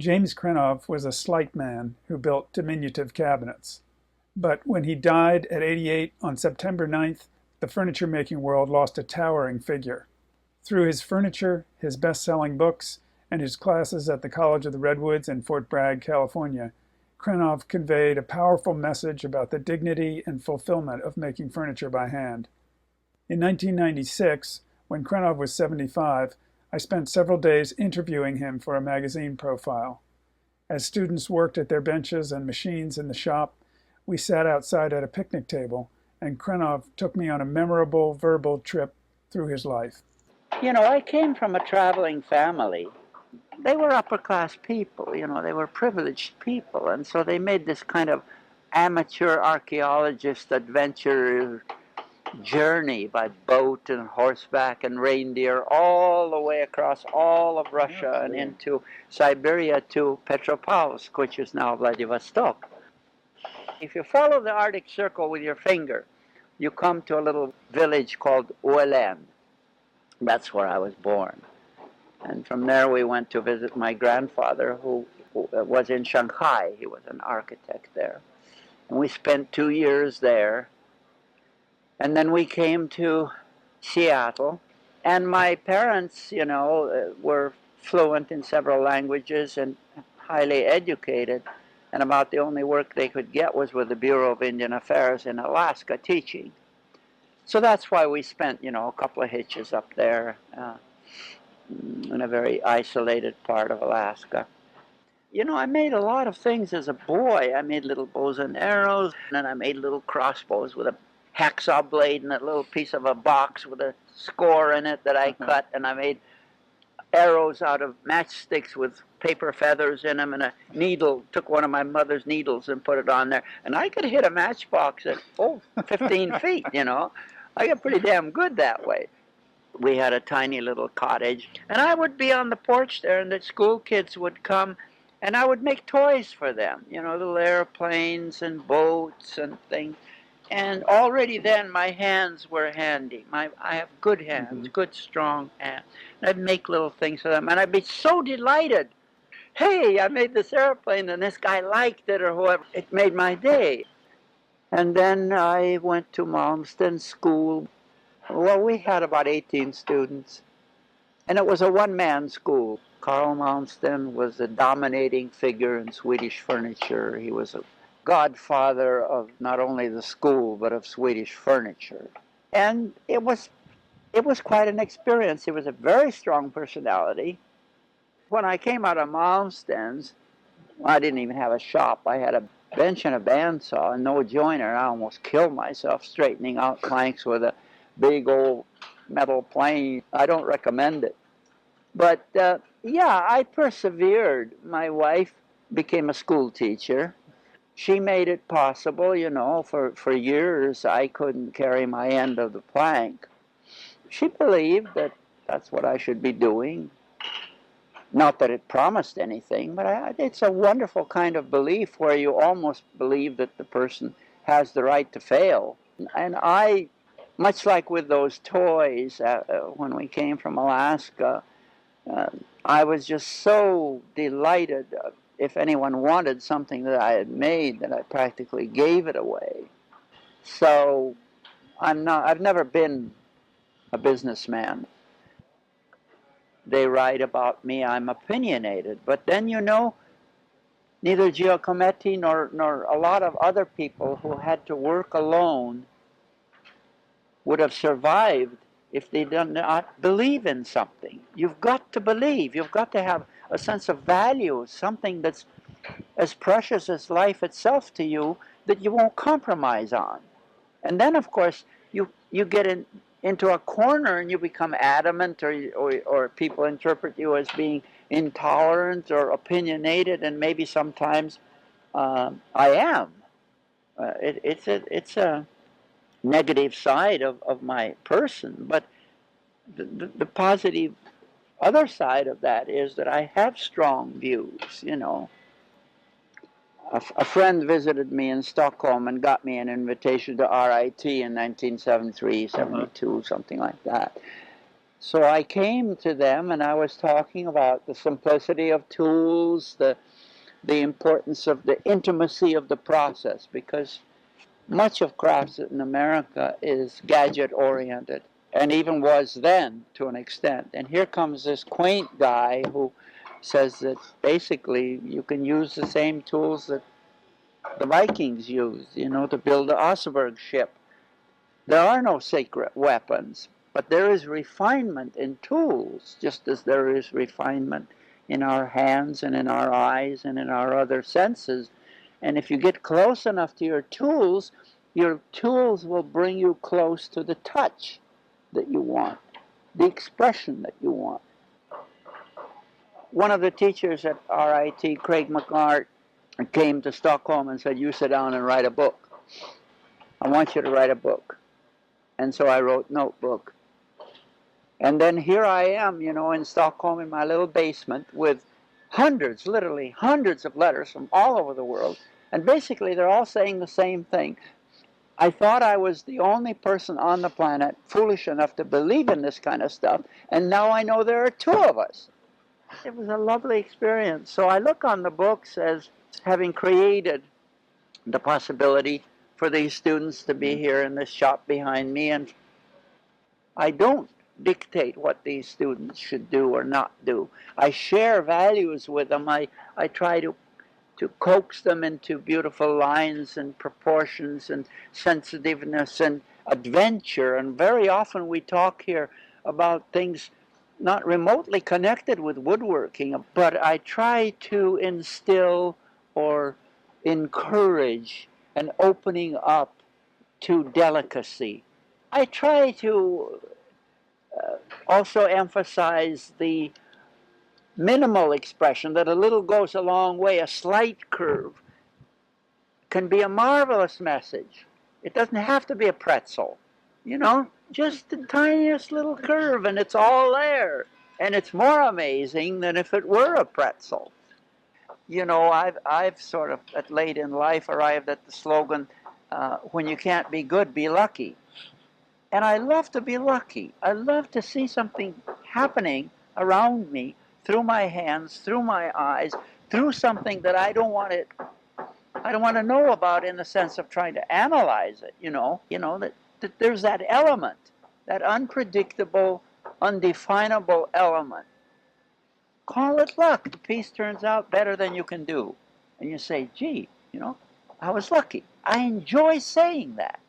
James Krenov was a slight man who built diminutive cabinets. But when he died at 88 on September 9th, the furniture-making world lost a towering figure. Through his furniture, his best-selling books, and his classes at the College of the Redwoods in Fort Bragg, California, Krenov conveyed a powerful message about the dignity and fulfillment of making furniture by hand. In 1996, when Krenov was 75, I spent several days interviewing him for a magazine profile. As students worked at their benches and machines in the shop, we sat outside at a picnic table, and Krenov took me on a memorable verbal trip through his life. You know, I came from a traveling family. They were upper class people, you know, they were privileged people, and so they made this kind of amateur archaeologist adventure journey by boat and horseback and reindeer all the way across all of Russia and into Siberia to Petropavlovsk, which is now Vladivostok. If you follow the Arctic Circle with your finger, you come to a little village called Uelen. That's where I was born. And from there we went to visit my grandfather, who was in Shanghai. He was an architect there. And we spent 2 years there. And then we came to Seattle. And my parents, you know, were fluent in several languages and highly educated. And about the only work they could get was with the Bureau of Indian Affairs in Alaska teaching. So that's why we spent, you know, a couple of hitches up there in a very isolated part of Alaska. You know, I made a lot of things as a boy. I made little bows and arrows, and I made little crossbows with a hacksaw blade and a little piece of a box with a score in it that I cut, and I made arrows out of matchsticks with paper feathers in them, and a needle, took one of my mother's needles and put it on there, and I could hit a matchbox at 15 feet, you know. I got pretty damn good that way. We had a tiny little cottage, and I would be on the porch there, and the school kids would come, and I would make toys for them, you know, little airplanes and boats and things. And already then my hands were handy. I have good hands, good strong hands. And I'd make little things for them, and I'd be so delighted. Hey, I made this airplane, and this guy liked it, or whoever. It made my day. And then I went to Malmsten School. Well, we had about 18 students, and it was a one-man school. Carl Malmsten was a dominating figure in Swedish furniture. He was a godfather of not only the school, but of Swedish furniture. And it was quite an experience. He was a very strong personality. When I came out of Malmsten's, I didn't even have a shop. I had a bench and a bandsaw and no joiner. I almost killed myself straightening out planks with a big old metal plane. I don't recommend it. But yeah, I persevered. My wife became a school teacher. She made it possible, you know, for years I couldn't carry my end of the plank. She believed that that's what I should be doing. Not that it promised anything, but it's a wonderful kind of belief where you almost believe that the person has the right to fail. And I, much like with those toys when we came from Alaska, I was just so delighted if anyone wanted something that I had made that I practically gave it away. So I've never been a businessman. They write about me, I'm opinionated. But then, you know, neither Giacometti nor a lot of other people who had to work alone would have survived if they did not believe in something. You've got to believe. You've got to have a sense of value, something that's as precious as life itself to you that you won't compromise on. And then, of course, you get into a corner and you become adamant, or people interpret you as being intolerant or opinionated, and maybe sometimes I am. It's a negative side of my person, but the positive other side of that is that I have strong views, you know. A friend visited me in Stockholm and got me an invitation to RIT in 1973, 72, something like that. So I came to them and I was talking about the simplicity of tools, the importance of the intimacy of the process, because much of crafts in America is gadget oriented, and even was then to an extent. And here comes this quaint guy who says that basically you can use the same tools that the Vikings used, to build the Oseberg ship. There are no sacred weapons, but there is refinement in tools, just as there is refinement in our hands and in our eyes and in our other senses. And if you get close enough to your tools will bring you close to the touch that you want, the expression that you want. One of the teachers at RIT, Craig McArt, came to Stockholm and said, "You sit down and write a book. I want you to write a book." And so I wrote Notebook. And then here I am, in Stockholm in my little basement with hundreds, literally hundreds of letters from all over the world. And basically they're all saying the same thing. I thought I was the only person on the planet foolish enough to believe in this kind of stuff, and now I know there are two of us. It was a lovely experience. So I look on the books as having created the possibility for these students to be here in this shop behind me, and I don't dictate what these students should do or not do. I share values with them. I try to coax them into beautiful lines and proportions and sensitiveness and adventure. And very often we talk here about things not remotely connected with woodworking, but I try to instill or encourage an opening up to delicacy. I try to also emphasize the minimal expression, that a little goes a long way. A slight curve can be a marvelous message. It doesn't have to be a pretzel, just the tiniest little curve, and it's all there. And it's more amazing than if it were a pretzel. I've sort of, at late in life, arrived at the slogan, when you can't be good, be lucky. And I love to be lucky. I love to see something happening around me, through my hands, through my eyes, through something that I don't want to know about in the sense of trying to analyze it, that there's that element, that unpredictable, undefinable element. Call it luck. The piece turns out better than you can do. And you say, gee, I was lucky. I enjoy saying that.